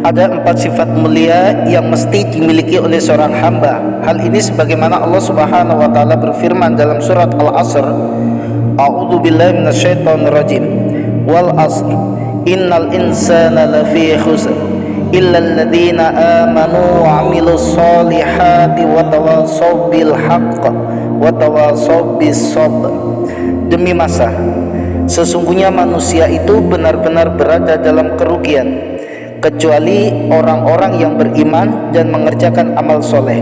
Ada 4 sifat mulia yang mesti dimiliki oleh seorang hamba. Hal ini sebagaimana Allah Subhanahu wa taala berfirman dalam surat Al-Asr, A'udzu billahi minasyaitonir rajim. Wal 'asr innal insana lafi khusr illa alladziina aamanu wa 'amilus shalihati wa tawassaw bil haqq wa tawassaw bis sabr. Demi masa, sesungguhnya manusia itu benar-benar berada dalam kerugian, kecuali orang-orang yang beriman dan mengerjakan amal soleh,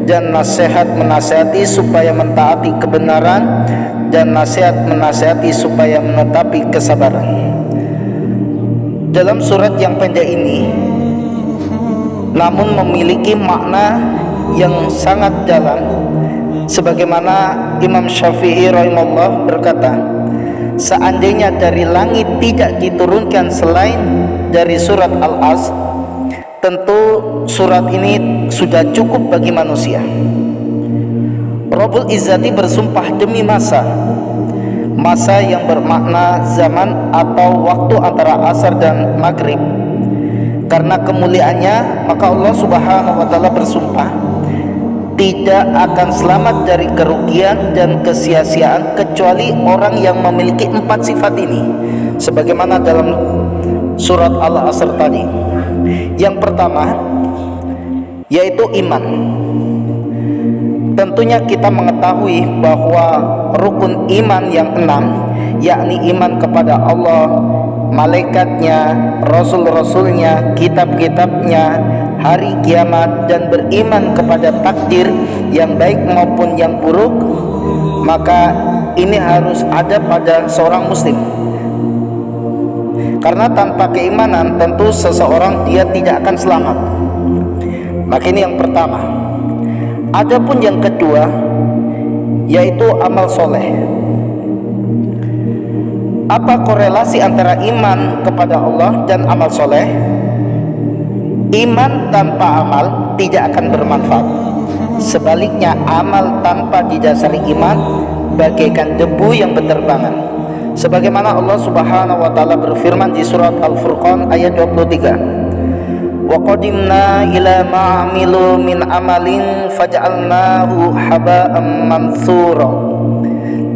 dan nasihat menasihati supaya mentaati kebenaran, dan nasihat menasihati supaya menetapi kesabaran. Dalam surat yang pendek ini namun memiliki makna yang sangat dalam, sebagaimana Imam Syafi'i rahimahullah berkata, seandainya dari langit tidak diturunkan selain dari surat Al-Asr, tentu surat ini sudah cukup bagi manusia. Rabbul Izzati bersumpah demi masa yang bermakna zaman atau waktu antara asar dan maghrib. Karena kemuliaannya, maka Allah Subhanahu wa taala bersumpah tidak akan selamat dari kerugian dan kesia-siaan kecuali orang yang memiliki 4 sifat ini, sebagaimana dalam surat Al-Asr tadi. Yang pertama yaitu iman. Tentunya kita mengetahui bahwa rukun iman yang 6, yakni iman kepada Allah, malaikatnya, rasul-rasulnya, kitab-kitabnya, hari kiamat, dan beriman kepada takdir yang baik maupun yang buruk, maka ini harus ada pada seorang muslim. Karena tanpa keimanan tentu seseorang dia tidak akan selamat. Maka ini yang pertama. Adapun yang kedua yaitu amal soleh. Apa korelasi antara iman kepada Allah dan amal soleh? Iman tanpa amal tidak akan bermanfaat. Sebaliknya, amal tanpa didasari iman bagaikan debu yang berterbangan. Sebagaimana Allah Subhanahu wa taala berfirman di surat Al-Furqan ayat 23, wa qadimna ila ma'amilu min amalin faj'alnahu haba'an mansura.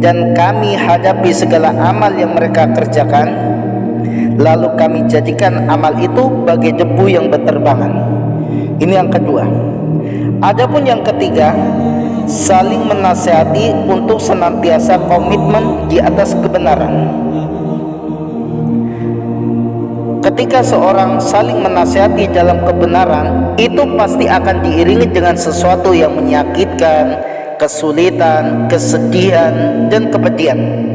Dan kami hadapi segala amal yang mereka kerjakan, lalu kami jadikan amal itu bagai debu yang berterbangan. Ini yang kedua. Adapun yang ketiga, saling menasihati untuk senantiasa komitmen di atas kebenaran. Ketika seorang saling menasihati dalam kebenaran, itu pasti akan diiringi dengan sesuatu yang menyakitkan, kesulitan, kesedihan, dan kepedihan.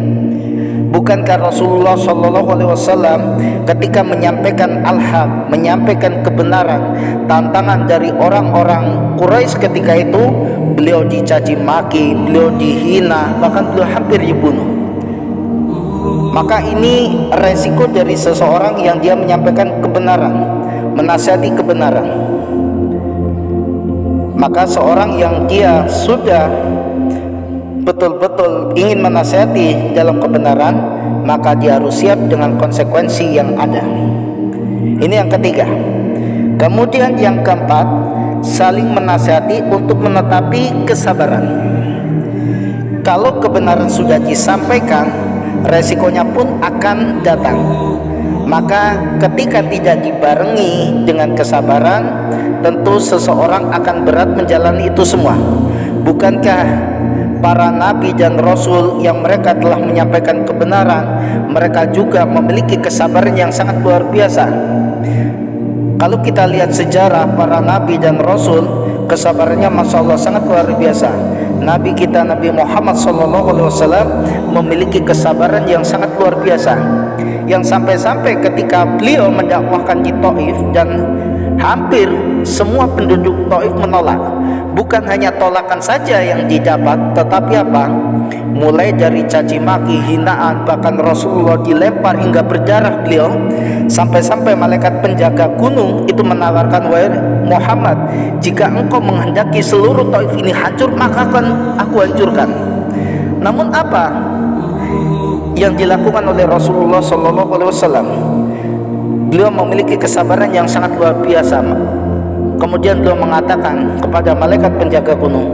Bukankah Rasulullah SAW ketika menyampaikan al-haq, menyampaikan kebenaran, tantangan dari orang-orang Quraisy ketika itu, beliau dicaci maki, beliau dihina, bahkan beliau hampir dibunuh. Maka ini resiko dari seseorang yang dia menyampaikan kebenaran, menasihati kebenaran. Maka seorang yang dia sudah betul-betul ingin menasihati dalam kebenaran, maka dia harus siap dengan konsekuensi yang ada. Ini yang ketiga. Kemudian yang keempat, saling menasihati untuk menetapi kesabaran. Kalau kebenaran sudah disampaikan, resikonya pun akan datang. Maka ketika tidak dibarengi dengan kesabaran, tentu seseorang akan berat menjalani itu semua. Bukankah para nabi dan rasul yang mereka telah menyampaikan kebenaran, mereka juga memiliki kesabaran yang sangat luar biasa? Kalau kita lihat sejarah para nabi dan rasul, kesabarannya Masya Allah sangat luar biasa. Nabi kita Nabi Muhammad SAW memiliki kesabaran yang sangat luar biasa, yang sampai-sampai ketika beliau mendakwahkan di Taif dan hampir semua penduduk Taif menolak. Bukan hanya tolakan saja yang didapat, tetapi apa? Mulai dari caci maki, hinaan, bahkan Rasulullah dilempar hingga berdarah beliau, sampai-sampai malaikat penjaga gunung itu menawarkan, wahai Muhammad, jika engkau menghendaki seluruh Taif ini hancur, maka akan aku hancurkan. Namun apa yang dilakukan oleh Rasulullah SAW? beliau memiliki kesabaran yang sangat luar biasa. Kemudian beliau mengatakan kepada malaikat penjaga gunung,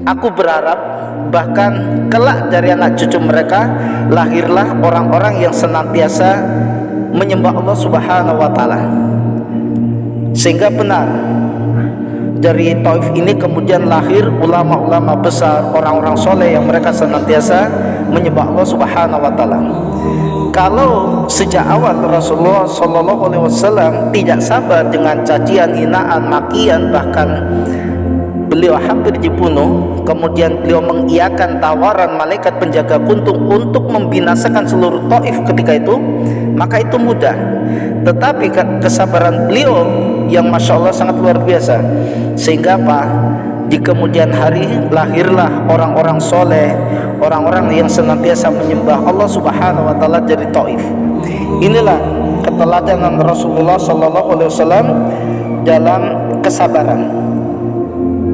aku berharap bahkan kelak dari anak cucu mereka lahirlah orang-orang yang senantiasa menyembah Allah Subhanahu wa taala. Sehingga benar, dari Taif ini kemudian lahir ulama-ulama besar, orang-orang soleh yang mereka senantiasa menyembah Allah Subhanahu wa taala. Kalau sejak awal Rasulullah Shallallahu Alaihi Wasallam tidak sabar dengan cacian, hinaan, makian, bahkan beliau hampir dibunuh, kemudian beliau mengiyakan tawaran malaikat penjaga gunung untuk membinasakan seluruh Taif ketika itu, maka itu mudah. Tetapi kesabaran beliau yang masya Allah sangat luar biasa, sehingga apa? Di kemudian hari lahirlah orang-orang soleh, orang-orang yang senantiasa menyembah Allah Subhanahu wa taala dari Taif. Inilah keteladanan Rasulullah Sallallahu Alaihi Wasallam dalam kesabaran,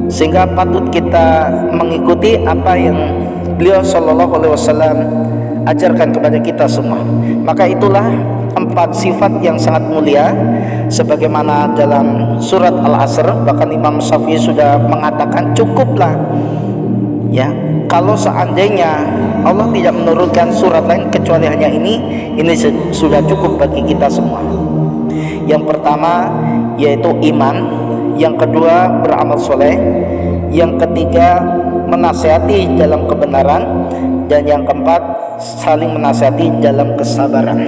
sehingga patut kita mengikuti apa yang beliau Sallallahu Alaihi Wasallam ajarkan kepada kita semua. Maka itulah 4 sifat yang sangat mulia, sebagaimana dalam surat Al-Asr. Bahkan Imam Syafi'i sudah mengatakan cukuplah ya, kalau seandainya Allah tidak menurunkan surat lain kecuali hanya ini sudah cukup bagi kita semua. Yang pertama yaitu iman, yang kedua beramal soleh, yang ketiga menasihati dalam kebenaran, dan yang keempat saling menasihati dalam kesabaran.